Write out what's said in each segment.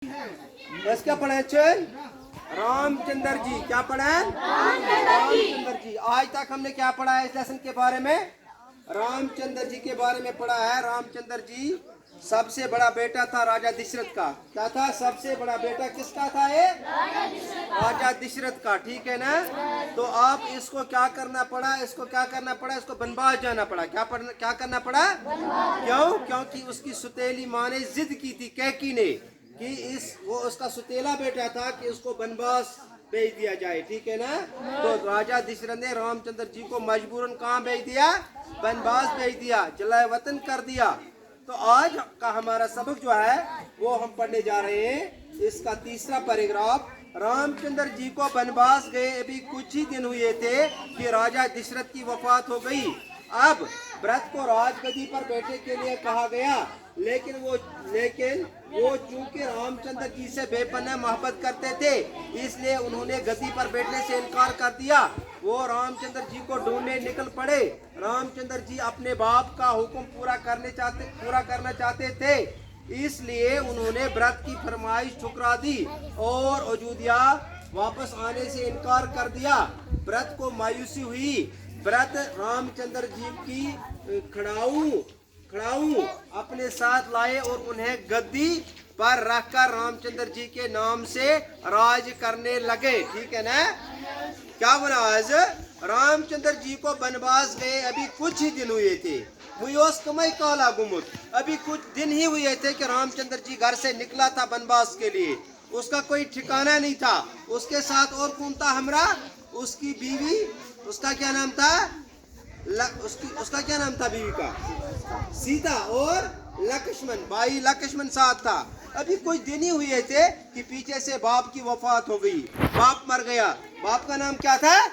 बस क्या पढ़ा है चल रामचंद्र जी। क्या पढ़ा है? रामचंद्र जी। आज तक हमने क्या पढ़ा है इस लेसन के बारे में? रामचंद्र जी के बारे में पढ़ा है। रामचंद्र जी सबसे बड़ा बेटा था राजा दशरथ का। क्या था? सबसे बड़ा बेटा किसका था? ये राजा दशरथ का। ठीक है ना? तो आप इसको क्या करना पड़ा? इसको क्या करना पड़ा? इसको बनवास जाना पड़ा। क्या करना पड़ा? क्यों? क्योंकि उसकी सुतेली माँ ने जिद की थी, कैकी ने, कि वो उसका सुतेला बेटा था कि उसको बनवास भेज दिया जाए। ठीक है ना? तो राजा दशरथ ने रामचंद्र जी को मजबूरन कहाँ भेज दिया? बनवास भेज दिया, जलाए वतन कर दिया। तो आज का हमारा सबक जो है वो हम पढ़ने जा रहे हैं। इसका तीसरा पैराग्राफ। रामचंद्र जी को बनवास गए अभी कुछ ही दिन हुए थे कि राजा दशरथ की वफात हो गई। अब भरत को राजगद्दी पर बैठने के लिए कहा गया, लेकिन वो चूंकि रामचंद्र जी से बेपनाह मोहब्बत करते थे, इसलिए उन्होंने गद्दी पर बैठने से इनकार कर दिया। वो रामचंद्र जी को ढूंढने निकल पड़े। रामचंद्र जी अपने बाप का हुक्म पूरा करना चाहते थे, इसलिए उन्होंने भरत की फरमाइश ठुकरा दी और अयोध्या वापस आने से इनकार कर दिया। भरत को मायूसी हुई। भरत रामचंद्र जी की खड़ाऊ अपने साथ लाए और उन्हें गद्दी पर रखकर रामचंद्र जी के नाम से राज करने लगे। ठीक है ना? क्या बना? आज रामचंद्र जी को बनवास गए अभी कुछ ही दिन हुए थे। कमाई काला गुमुत। अभी कुछ दिन ही हुए थे कि रामचंद्र जी घर से निकला था बनवास के लिए। उसका कोई ठिकाना नहीं था। उसके साथ और कौन था? हमरा उसकी बीवी, उसका क्या नाम था? उसका क्या नाम था बीवी का? सीता। और लक्ष्मण, भाई लक्ष्मण साथ था। अभी कुछ दिन ही हुए थे कि पीछे से बाप की वफात हो गई। बाप मर गया। बाप का नाम क्या था?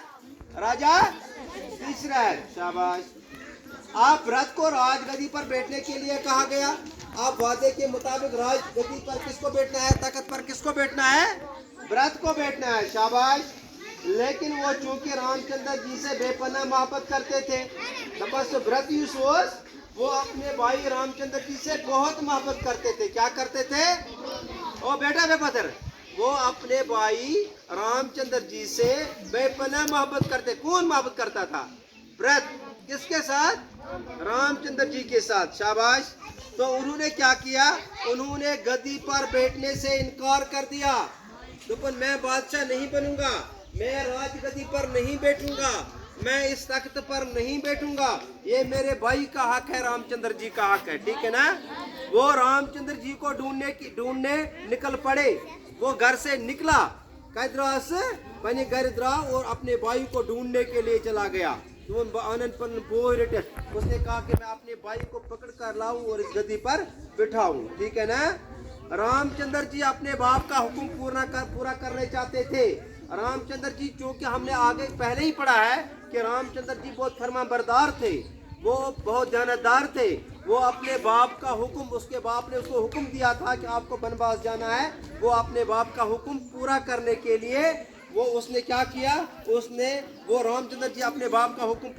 राजा दशरथ। शाबाश। आप भरत को राजगद्दी पर बैठने के लिए कहा गया। आप वादे के मुताबिक राजगद्दी पर किसको बैठना है? तख्त पर किसको बैठना है? भरत को बैठना है। शाबाश। लेकिन वो चूंकि रामचंद्र जी से बेपनाह मोहब्बत करते थे, बस भरत यूसुफ वो अपने भाई रामचंद्र जी से बहुत मोहब्बत करते थे। क्या करते थे? ओ बेटा बेपदर, वो अपने भाई रामचंद्र जी से बेपनाह मोहब्बत करते। कौन मोहब्बत करता था? भरत। किसके साथ? रामचंद्र जी के साथ। शाबाश। तो उन्होंने क्या किया? उन्होंने गद्दी पर बैठने से इनकार कर दिया। तो मैं बादशाह नहीं बनूंगा, मैं राजगद्दी पर नहीं बैठूंगा, मैं इस तख्त पर नहीं बैठूंगा। ये मेरे भाई का हक है, रामचंद्र जी का हक है। ठीक है ना? वो रामचंद्र जी को ढूंढने निकल पड़े। वो घर से निकला, कैदरास बने गरिद्रा, और अपने भाई को ढूंढने के लिए चला गया। उसने कहा कि मैं अपने भाई को पकड़ कर लाऊं और इस गद्दी पर बिठाऊं। ठीक है ना? रामचंद्र जी अपने बाप का हुक्म पूरा करने चाहते थे। रामचंद्र जी, चूंकि हमने आगे पहले ही पढ़ा है कि रामचंद्र जी बहुत फरमाबरदार थे, वो बहुत जानदार थे। वो अपने बाप का हुक्म, उसके बाप ने उसको हुक्म दिया था कि आपको बनवास जाना है। वो अपने बाप का हुक्म पूरा करने के लिए उसने क्या किया? वो रामचंद्र जी अपने बाप का हुक्म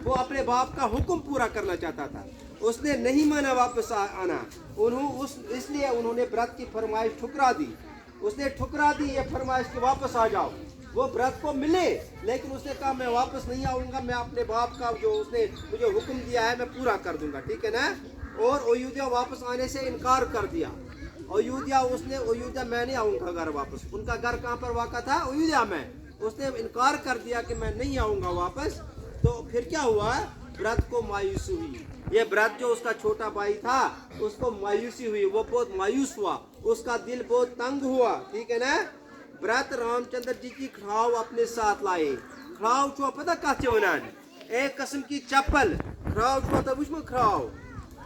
वो अपने बाप का हुक्म पूरा करना चाहता था। उसने नहीं माना वापस आना। इसलिए उन्होंने भरत की फरमाइश ठुकरा दी। उसने ठुकरा दी ये फरमाइश कि वापस आ जाओ। वो भरत को मिले, लेकिन उसने कहा मैं वापस नहीं आऊंगा, मैं अपने बाप का जो उसने मुझे हुक्म दिया है मैं पूरा कर दूंगा। ठीक है ना? और अयोध्या वापस आने से इनकार कर दिया। अयोध्या मैं नहीं आऊंगा घर वापस। उनका घर कहाँ पर वाक़ा था? अयोध्या में। उसने इनकार कर दिया कि मैं नहीं आऊंगा वापस। तो फिर क्या हुआ? भरत को मायूसी हुई। ये भरत जो उसका छोटा भाई था, उसको मायूसी हुई। वो बहुत मायूस हुआ, उसका दिल बहुत तंग हुआ। ठीक है ना? भरत रामचंद्र जी की खड़ाऊ अपने साथ लाए। खड़ाऊ छो पता कत वनान? एक किस्म की चप्पल। खड़ाऊ छो तो वुचमु खड़ाऊ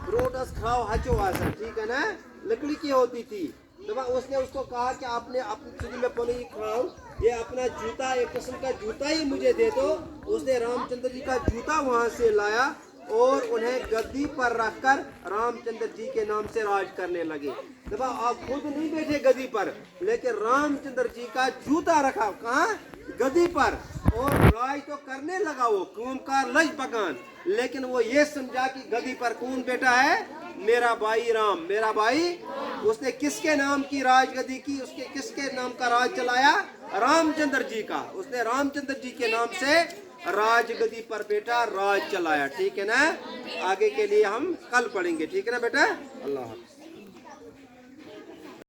ब्रोटस खड़ाऊ हचो आसन। ठीक है ना? लकड़ी की होती थी। तो उसने उसको कहा कि आपने अपनी में पनी खड़ाऊ, ये अपना जूता, एक किस्म का जूता ही मुझे दे दो। उसने रामचंद्र जी का जूता वहां से लाया और उन्हें गद्दी पर रखकर रामचंद्र जी के नाम से राज करने लगे। देखो, आप खुद नहीं बैठे गद्दी पर, लेकिन रामचंद्र जी का जूता रखा कहाँ? गद्दी पर। और राज तो करने लगा वो, कूमकार लज पकान। लेकिन वो ये समझा कि गद्दी पर कौन बैठा है? मेरा भाई राम, मेरा भाई। उसने किसके नाम की राजगद्दी की, उसके किसके नाम का राज चलाया? रामचंद्र जी का। उसने रामचंद्र जी के नाम से राजगद्दी पर बेटा राज चलाया। ठीक है ना? आगे के लिए हम कल पढ़ेंगे। ठीक है ना बेटा? अल्लाह हाफ़िज़।